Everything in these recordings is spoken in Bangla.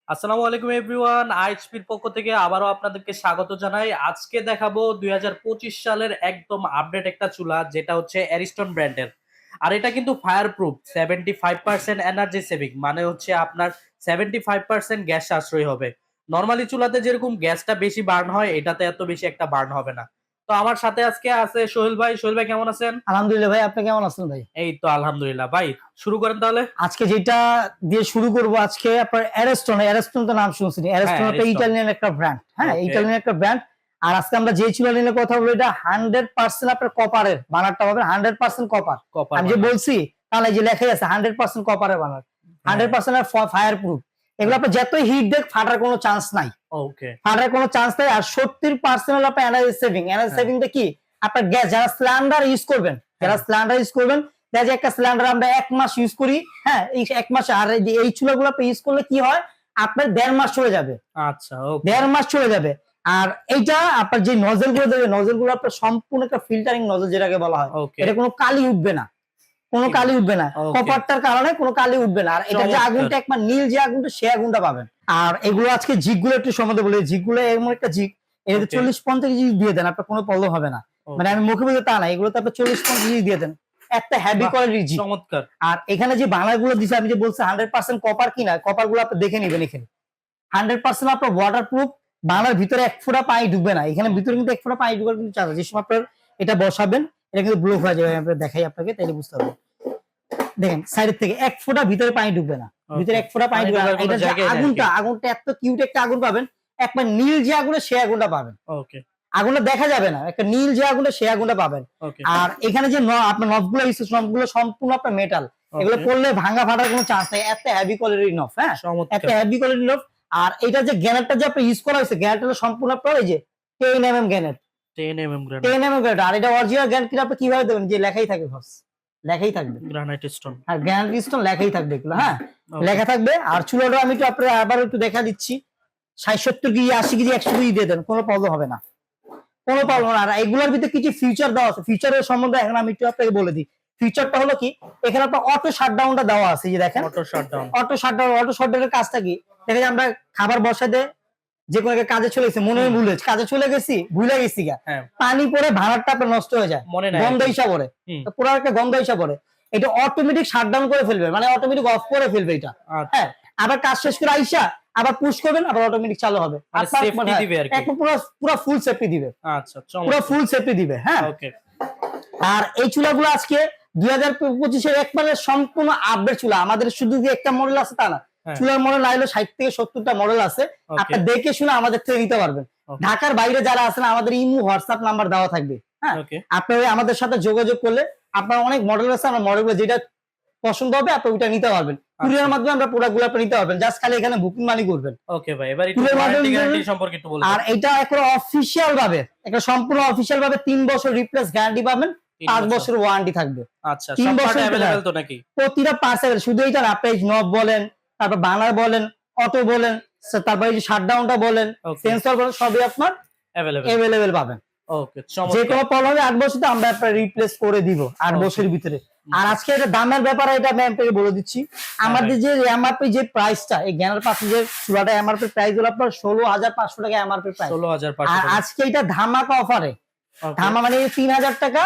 আসসালামু আলাইকুম এভরিওয়ান, আইএইচপির পক্ষ থেকে আবারও আপনাদেরকে স্বাগত জানাই। আজকে দেখাবো 2025 সালের একদম আপডেট একটা চুলা, যেটা হচ্ছে অ্যারিস্টন ব্র্যান্ডের। আর এটা কিন্তু ফায়ার প্রুফ, 75% এনার্জি সেভিং, মানে হচ্ছে আপনার 75% গ্যাস সাশ্রয়ী হবে। নর্মালি চুলাতে যেরকম গ্যাসটা বেশি বার্ন হয়, এটাতে এত বেশি একটা বার্ন হবে না। তো আমার সাথে আজকে আছে সোহেল ভাই। সোহেল ভাই কেমন আছেন? আলহামদুলিল্লাহ ভাই, আপনি কেমন আছেন ভাই? এই তো আলহামদুলিল্লাহ ভাই। শুরু করেন তাহলে। আজকে যেটা দিয়ে শুরু করব, আজকে আপনার অ্যারেস্টন তো নাম শুনছেন। হ্যাঁ, অ্যারেস্টন একটা অ্যারিস্টন। ইটালিয়ান একটা ব্র্যান্ড, হ্যাঁ, ওকে। ইটালিয়ান একটা ব্র্যান্ড। আর আজকে আমরা যে চুলা নিয়ে কথা বলবো, এটা 100% আপনার কপারের বানারটা পাবেন, 100% কপার। কপার আমি যে বানার। বলছি তাহলে যে লেখাই আছে 100% কপারের বানার, হ্যাঁ। 100% ফায়ার প্রুফ। এগুলো আপনার যতই হিট দেখ ফাটার কোনো চান্স নাই, ওকে। ফাটার কোনো চান্স নাই। আর 70% আপনার এনার্জি সেভিং। এনার্জি হ্যাঁ। সেভিংটা কি? আপনার গ্যাস যারা সিলিন্ডার ইউজ করবেন, যারা হ্যাঁ। সিলিন্ডার ইউজ করবেন, দেখা যায় একটা সিলিন্ডার আমরা 1 মাস ইউজ করি, হ্যাঁ, এই 1 মাস। আর এই চুলাগুলো আপনি ইউজ করলে কি হয়, আপনার 1.5 মাস চলে যাবে, আচ্ছা, ওকে। 1.5 মাস চলে যাবে। আর এইটা আপনার যে নজল গুলো দেবে, নজল গুলো আপনার সম্পূর্ণ একটা ফিল্টারিং নজল যেটাকে বলা হয়। ওকে। এটা কোনো কালি উঠবে না, কোনো ঠিক কালি আছে। উঠবে না, ওকে। কপারটার কারণে কোনো কালি উঠবে না। আর এটা যে চমৎকার। আগুনটা একবার নীল যে আগুনটা, সে আগুনটা পাবেন। আর এগুলো আজকে জিগগুলো একটু সম্বন্ধে বলি। জিগগুলো এমন একটা জিগ, এটাতে ওকে। 40-50 কেজি দিয়ে দেন, আপনার কোনো প্রবলেম হবে না। মানে ওকে। আমি মুখে বলতে তা না, এগুলোতে আপনি 40-50 কেজি দিয়ে দেন, একটা হেভি বাহ! কোয়ালিটির জিগ। চমৎকার। আর এখানে যে বাংলাগুলো দিছে, আমি যে বলছি 100% কপার কিনা, কপার গুলো আপনি দেখে নিবেন। এখানে 100% আপনার ওয়াটার প্রুফ। বাংলার ভিতরে 1 ফোঁটা পানি ঢুকবে না, এখানে ভিতরে কিন্তু 1 ফোঁটা পানি ঢুকার কিন্তু চান্স। যে সময় আপনার এটা বসাবেন, এটা কিন্তু ব্লক হয়ে যাবে। আমি দেখাই আপনাকে, তাইলে বুঝতে পারবেন। দেখেন সাইডের থেকে 1 ফোঁটা ভিতরে পানি ঢুকবে না, ভিতরে ওকে। 1 ফোঁটা পানি পানি ঢুকবে না। ঢোকার কোনো এটা যে জায়গাই নেই আগুনটা, আরকি। আগুনটা এত কিউট একটা আগুন পাবেন, একবার নীল যে আগুনে সে আগুনটা পাবেন। ওকে। আগুনটা দেখা যাবে না, একটা নীল যে আগুনটা সে আগুনটা পাবেন। ওকে। আর এখানে যে আপনার নবগুলো ইউজ, নবগুলো সম্পূর্ণ আপনার মেটাল। এগুলো ওকে। পড়লে ভাঙা ফাটার কোনো চান্স নেই, এত হেভি কোয়ালিটির নব, হ্যাঁ, এত চমৎকার। হেভি কোয়ালিটির নব। আর এটা যে গ্যানেটটা যে আপনি ইউজ করা হয়েছে, গ্যানেটটা সম্পূর্ণ আপনার এই যে 10 mm granite, 10 mm granite. 10 mm granite. আর এটা অরিজিনাল গ্যানেট কিনা আপনি কিভাবে দেবেন, যে লেখাই থাকবে, ফার্স্ট লেখাই থাকবে। Granite stone. আর গ্যানেট স্টোন লেখাই থাকবে এগুলো, হ্যাঁ, ওকে। লেখা থাকবে। আর চুলাটা আমি একটু আপনার আবার একটু দেখা দিচ্ছি, 60-70 কেজি, 80 কেজি, 100 কেজি দিয়ে দেন, কোনো প্রবলেম হবে না, কোনো বাহ! প্রবলেম না। আর এগুলোর ভিতরে কিছু ফিচার দেওয়া আছে, ফিচারের সম্বন্ধে এখন আমি একটু আপনাকে বলে দিই। ফিচারটা হলো কি, এখানে আপনার অটো শাটডাউনটা দেওয়া আছে, এই যে দেখেন অটো শাটডাউন। অটো শাটডাউনের কাজটা কি? দেখা যায় আমরা খাবার বসাতে যে কোনো একটা কাজে চলে গেছি, মনে হুম। ভুলে কাজে চলে গেছি, ভুলে গেছি গা, হ্যাঁ। পানি পরে ভাড়াটা আপনার নষ্ট হয়ে যায়, মনে নাই গন্ধ আরকি। হিসাব পরে, হুম। পুরো একটা গন্ধ হিসাব পরে। এটা অটোমেটিক শাটডাউন করে ফেলবে, মানে অটোমেটিক অফ করে ফেলবে এটা, আচ্ছা। হ্যাঁ। আবার কাজ শেষ করে আইসা আবার পুশ করবেন, আবার অটোমেটিক চালু হবে। মানে আপনার সেফটি দিবে আরকি। একদম পুরো পুরো ফুল সেফটি দিবে, আচ্ছা, পুরো চমৎকার। ফুল সেফটি দিবে, হ্যাঁ। ওকে। আর এই চুলাগুলো আজকে 2025-এর একবারে সম্পূর্ণ আপডেট চুলা। আমাদের শুধু যে একটা মডেল আছে তা না, হ্যাঁ। চুলার মডেল আইলো 60 থেকে 70টা মডেল আছে। ওকে। আপনি দেখে শুনে আমাদের থেকে নিতে পারবেন। ওকে। ঢাকার বাইরে যারা আছেন, আমাদের ইমো হোয়াটসঅ্যাপ নাম্বার দেওয়া থাকবে, হ্যাঁ। ওকে। আপনি আমাদের সাথে যোগাযোগ করলে আপনার অনেক মডেল আছে, আমরা মডেলগুলো যেটা পছন্দ হবে আপনি ওইটা নিতে পারবেন। কুরিয়ার মাধ্যমে আমরা প্রোডাক্টগুলো আপনি নিতে পারবেন, জাস্ট খালি এখানে বুকিং মানি করবেন। ওকে ভাই, এবার একটু কুরিয়ার ওয়ারেন্টি মাধ্যমে। গ্যারান্টি সম্পর্কে একটু বলবেন। আর এটা একটা অফিসিয়াল ভাবে, একটা সম্পূর্ণ অফিসিয়াল ভাবে 3 বছর রিপ্লেস গ্যারান্টি পাবেন, 3 5 বছর। বছরের ওয়ারেন্টি থাকবে। আচ্ছা, 3 সব পার্ট বছর अवेलेबल তো নাকি? প্রতিটা পার্সেল, শুধু এটা না, আপনি নব বলেন, তারপর বানার বলেন, অটো বলেন, তারপর এই যে শাটডাউনটা বলেন, ওকে। সেন্সর বলেন, সবই আপনার अवेलेबल। अवेलेबल পাবেন। ওকে, যে চমৎকার। কোনো প্রবলেম হবে 8 বছরে আমরা আপনার রিপ্লেস করে দিব, 8 ওকে। বছরের ভিতরে। আর আজকে এটা দামের ব্যাপারে এটা আমি আপনাকে বলে দিচ্ছি। আমাদের যে এমআরপি যে প্রাইসটা, এই জ্ঞানের পাশে যে চুলাটা এমআরপি প্রাইস হলো আপনার 16,500 টাকা এমআরপি প্রাইস। 16,500 আর টাকা। আজকে এটা ধামাকা অফারে, ওকে। ধামা মানে 3000 টাকা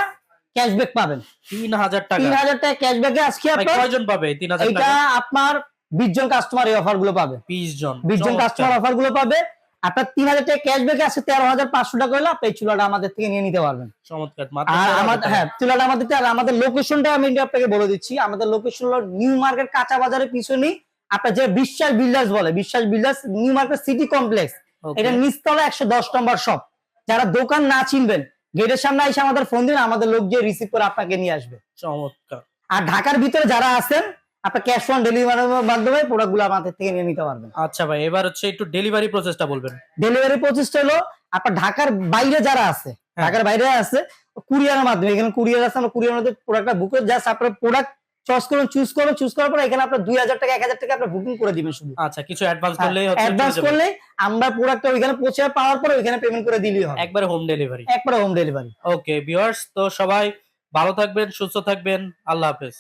ক্যাশব্যাক পাবেন। 3000 টাকা। 3000 টাকা ক্যাশব্যাকে আজকে ভাই আপনার, কয়জন পাবে এই 3000 এটা টাকা? আপনার 20 জন কাস্টমার এই অফার গুলো পাবে, 20 জন। 20 জন চমৎকার। কাস্টমার অফার গুলো পাবে। আপনার 3000 টাকা ক্যাশব্যাকে আছে, 13,500 টাকা হলে আপনি এই চুলাটা আমাদের থেকে নিয়ে নিতে পারবেন। চমৎকার। মাত্র আর 13,000 আমাদের, টাকা। হ্যাঁ, চুলাটা আমাদের, আর আমাদের লোকেশনটা আমি আপনাকে বলে দিচ্ছি। আমাদের লোকেশন হলো নিউ মার্কেট কাঁচা বাজারের পিছনেই, আপনার যে বিশ্বাস বিল্ডার্স বলে, Biswas builders new market city complex, okay. এটা নিচতলা 110 নম্বর শপ। যারা দোকান না চিনবেন, গেটের সামনে এসে আমাদের ফোন দিন, আমাদের লোক গিয়ে রিসিভ করে আপনাকে নিয়ে আসবে। চমৎকার। আর ঢাকার ভিতরে যারা আছেন, আপনার ক্যাশ অন ডেলিভারির মাধ্যমে প্রোডাক্টগুলো আমাদের থেকে নিয়ে নিতে পারবেন। আচ্ছা ভাই, এবার হচ্ছে একটু ডেলিভারি প্রসেসটা বলবেন। ডেলিভারি প্রসেসটা হলো, আপনার ঢাকার বাইরে যারা আছে, হ্যাঁ। ঢাকার বাইরে আছে, কুরিয়ারের মাধ্যমে, এখানে কুরিয়ার আছে, আমরা কুরিয়ার মধ্যে প্রোডাক্টটা বুক করে, জাস্ট আপনার প্রোডাক্ট চুজ করবেন, চুজ করার পর এখানে আপনার 2000 টাকা 1000 টাকা আপনার বুকিং করে দিবেন শুধু। আচ্ছা, কিছু অ্যাডভান্স করলেই হচ্ছে অ্যাডভান্স চলে যাবে। করলে আমরা প্রোডাক্টটা ওইখানে পৌঁছে পাওয়ার পর ওইখানে পেমেন্ট করে দিলেই হবে, একবারে হোম ডেলিভারি। একবারে হোম ডেলিভারি। ওকে ভিউয়ার্স, তো সবাই ভালো থাকবেন, সুস্থ থাকবেন। আল্লাহ হাফেজ।